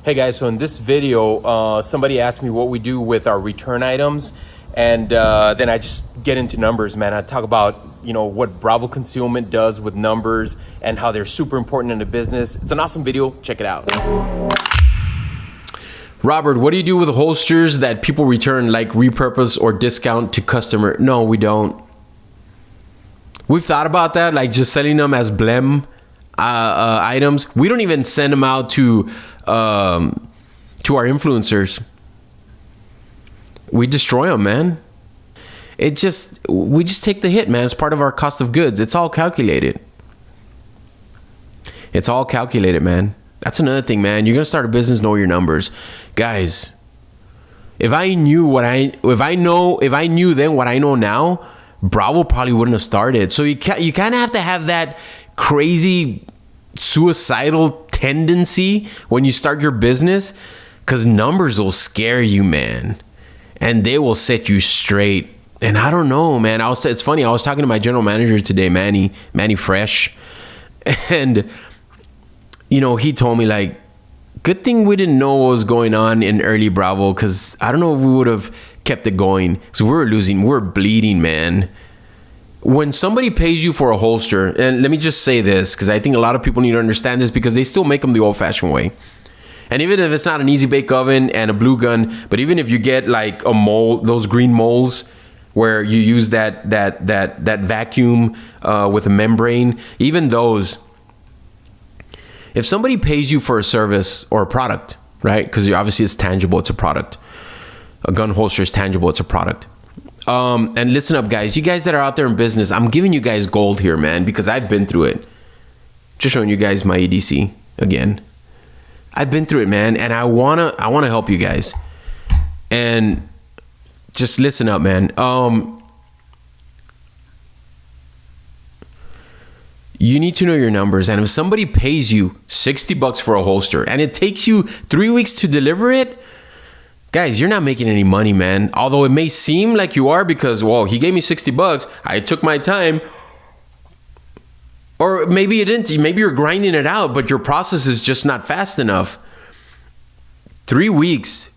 Hey guys, so in this video, somebody asked me what we do with our return items, and then I just get into numbers, man. I talk about, what Bravo Concealment does with numbers and how they're super important in the business. It's an awesome video. Check it out. Robert, what do you do with holsters that people return, like repurpose or discount to customer? No, we don't. We've thought about that, like just selling them as blem items. We don't even send them out to our influencers. We destroy them, man. We just take the hit, man. It's part of our cost of goods. It's all calculated. It's all calculated, man. That's another thing, man. You're gonna start a business, know your numbers, guys. If I knew then what I know now, Bravo probably wouldn't have started. So you kind of have to have that crazy suicidal tendency when you start your business, because numbers will scare you, man, and they will set you straight. And I don't know, man. It's funny. I was talking to my general manager today, Manny Fresh, and he told me, like, good thing we didn't know what was going on in early Bravo, because I don't know if we would have kept it going. So we're bleeding, man. When somebody pays you for a holster, and let me just say this, because I think a lot of people need to understand this, because they still make them the old-fashioned way. And even if it's not an easy bake oven and a blue gun, but even if you get like a mold, those green molds where you use that vacuum with a membrane, even those, if somebody pays you for a service or a product, right? Because obviously it's tangible, it's a product. A gun holster is tangible, it's a product. And listen up, guys. You guys that are out there in business, I'm giving you guys gold here, man, because I've been through it. Just showing you guys my EDC again. I've been through it, man, and I wanna help you guys. And just listen up, man. You need to know your numbers, and if somebody pays you $60 for a holster and it takes you 3 weeks to deliver it, guys, you're not making any money, man. Although it may seem like you are, because, well, he gave me $60, I took my time. Or maybe you didn't. Maybe you're grinding it out, but your process is just not fast enough. 3 weeks,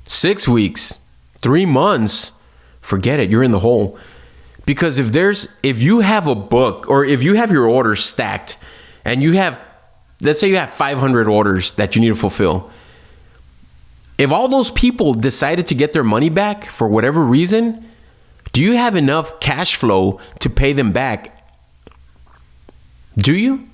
6 weeks, 3 months, forget it. You're in the hole. Because if you have a book, or if you have your orders stacked, and let's say you have 500 orders that you need to fulfill. If all those people decided to get their money back for whatever reason, do you have enough cash flow to pay them back? Do you?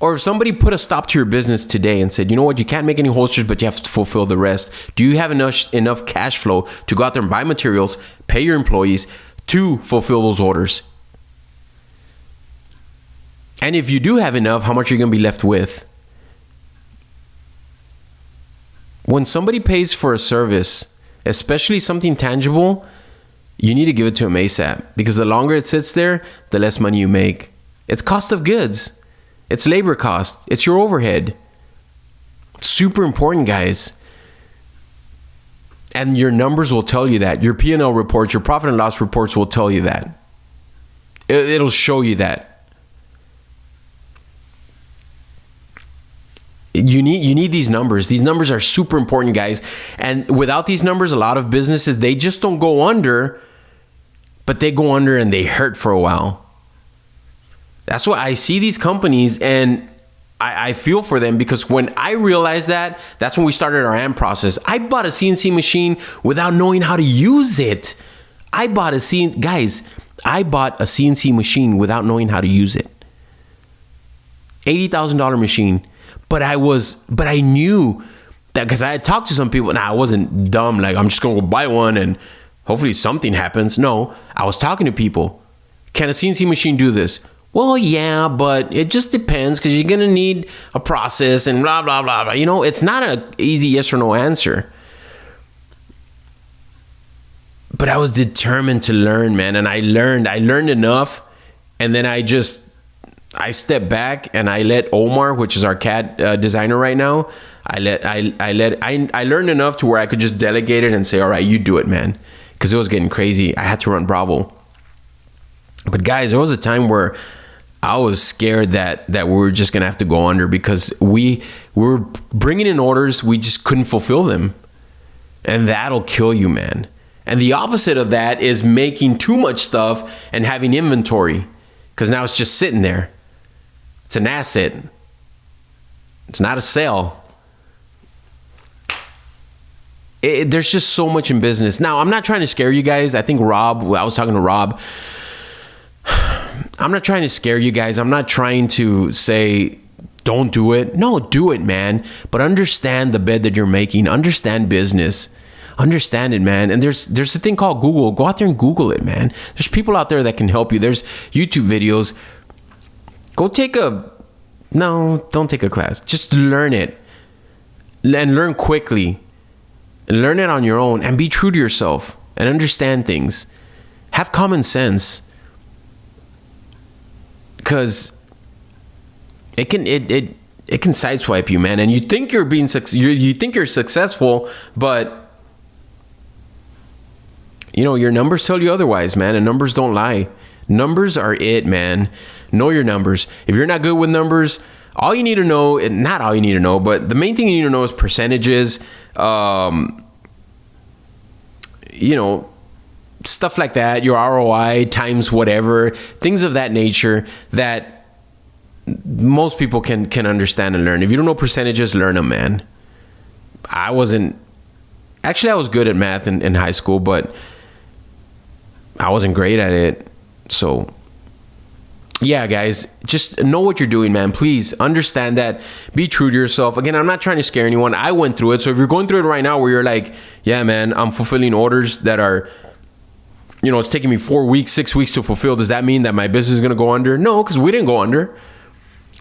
Or if somebody put a stop to your business today and said, you know what, you can't make any holsters, but you have to fulfill the rest. Do you have enough cash flow to go out there and buy materials, pay your employees to fulfill those orders? And if you do have enough, how much are you going to be left with? When somebody pays for a service, especially something tangible, you need to give it to them ASAP, because the longer it sits there, the less money you make. It's cost of goods. It's labor cost. It's your overhead. It's super important, guys. And your numbers will tell you that. Your P&L reports, your profit and loss reports will tell you that. It'll show you that. You need these numbers. These numbers are super important, guys. And without these numbers, a lot of businesses, they just don't go under, but they go under and they hurt for a while. That's why I see these companies and I feel for them, because when I realized that's when we started our AMP process. I bought a CNC machine without knowing how to use it. I bought a CNC machine without knowing how to use it. $80,000 machine. But I knew that, because I had talked to some people, and I wasn't dumb, like I'm just gonna go buy one and hopefully something happens. No, I was talking to people. Can a CNC machine do this? Well, yeah, but it just depends, because you're gonna need a process and blah, blah, blah, blah. It's not an easy yes or no answer. But I was determined to learn, man, and I learned enough, and then I stepped back and I let Omar, which is our CAD designer right now, I learned enough to where I could just delegate it and say, all right, you do it, man. Because it was getting crazy. I had to run Bravo. But guys, there was a time where I was scared that we were just gonna have to go under because we were bringing in orders, we just couldn't fulfill them, and that'll kill you, man. And the opposite of that is making too much stuff and having inventory, because now it's just sitting there. It's an asset. It's not a sale. There's just so much in business. Now, I'm not trying to scare you guys. I think I was talking to Rob. I'm not trying to scare you guys. I'm not trying to say, don't do it. No, do it, man. But understand the bed that you're making. Understand business. Understand it, man. And there's a thing called Google. Go out there and Google it, man. There's people out there that can help you. There's YouTube videos. Don't take a class. Just learn it. And learn quickly. Learn it on your own and be true to yourself and understand things. Have common sense. Because it can sideswipe you, man. And you think you think you're successful, but your numbers tell you otherwise, man. And numbers don't lie. Numbers are it, man. Know your numbers. If you're not good with numbers, all you need to know, and not all you need to know, but the main thing you need to know is percentages, stuff like that, your ROI times whatever, things of that nature that most people can understand and learn. If you don't know percentages, learn them, man. I was good at math in high school, but I wasn't great at it. So yeah, guys, just know what you're doing, man. Please understand that. Be true to yourself. Again, I'm not trying to scare anyone. I went through it. So if you're going through it right now where you're like, yeah, man, I'm fulfilling orders that are, it's taking me 4 weeks, 6 weeks to fulfill. Does that mean that my business is going to go under? No, because we didn't go under.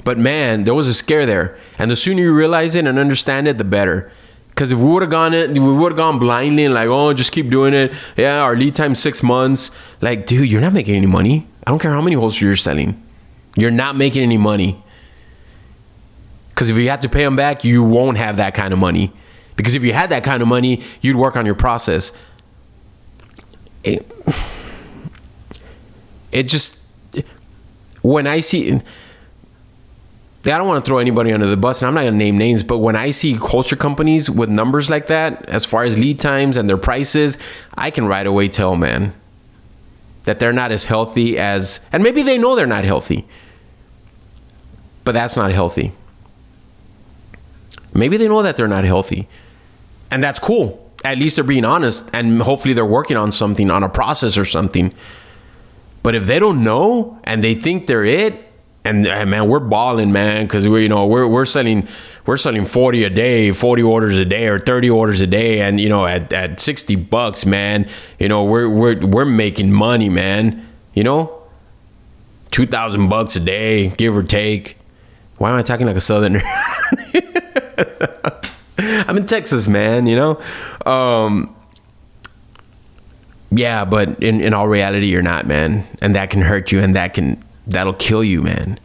But man, there was a scare there. And the sooner you realize it and understand it, the better. Because if we would have gone blindly and like, oh, just keep doing it. Yeah, our lead time 6 months. Like, dude, you're not making any money. I don't care how many holsters you're selling. You're not making any money. Because if you have to pay them back, you won't have that kind of money. Because if you had that kind of money, you'd work on your process. When I see... I don't want to throw anybody under the bus, and I'm not going to name names, but when I see holster companies with numbers like that, as far as lead times and their prices, I can right away tell, man, that they're not as healthy as... And maybe they know they're not healthy, but that's not healthy. Maybe they know that they're not healthy, and that's cool. At least they're being honest, and hopefully they're working on something, on a process or something. But if they don't know, and they think they're it, and man, we're balling, man, because we're selling 40 a day, 40 orders a day, or 30 orders a day, and at $60, man, we're making money, man. $2,000 a day, give or take. Why am I talking like a southerner? I'm in Texas, man. Yeah, but in all reality, you're not, man, and that can hurt you, and that'll kill you, man.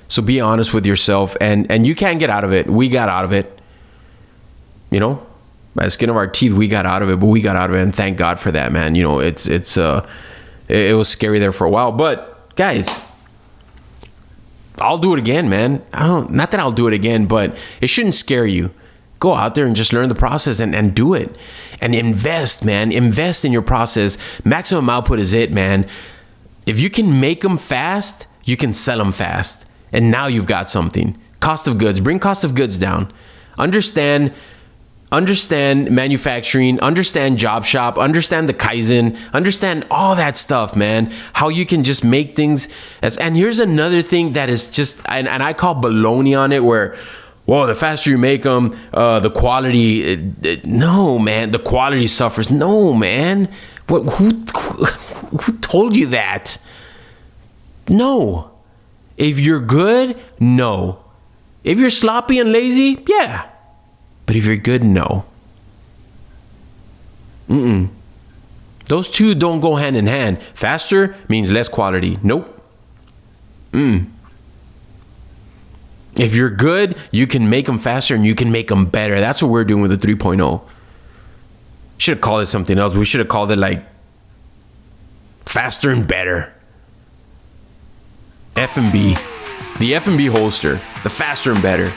So be honest with yourself, and you can get out of it. We got out of it. By the skin of our teeth, we got out of it, but we got out of it, and thank God for that, man. It was scary there for a while, but guys, I'll do it again, man. Not that I'll do it again, but it shouldn't scare you. Go out there and just learn the process and do it, and invest, man. Invest in your process. Maximum output is it, man. If you can make them fast, you can sell them fast. And now you've got something. Cost of goods. Bring cost of goods down. Understand manufacturing. Understand job shop. Understand the Kaizen. Understand all that stuff, man. How you can just make things. And here's another thing that is just, and I call baloney on it, where, whoa, the faster you make them, the quality. No, man. The quality suffers. No, man. Who told you that? No. If you're good, no. If you're sloppy and lazy, yeah. But if you're good, no. Those two don't go hand in hand. Faster means less quality. Nope. If you're good, you can make them faster and you can make them better. That's what we're doing with the 3.0. Should have called it something else. We should have called it like faster and better. F&B. The F&B holster, the faster and better.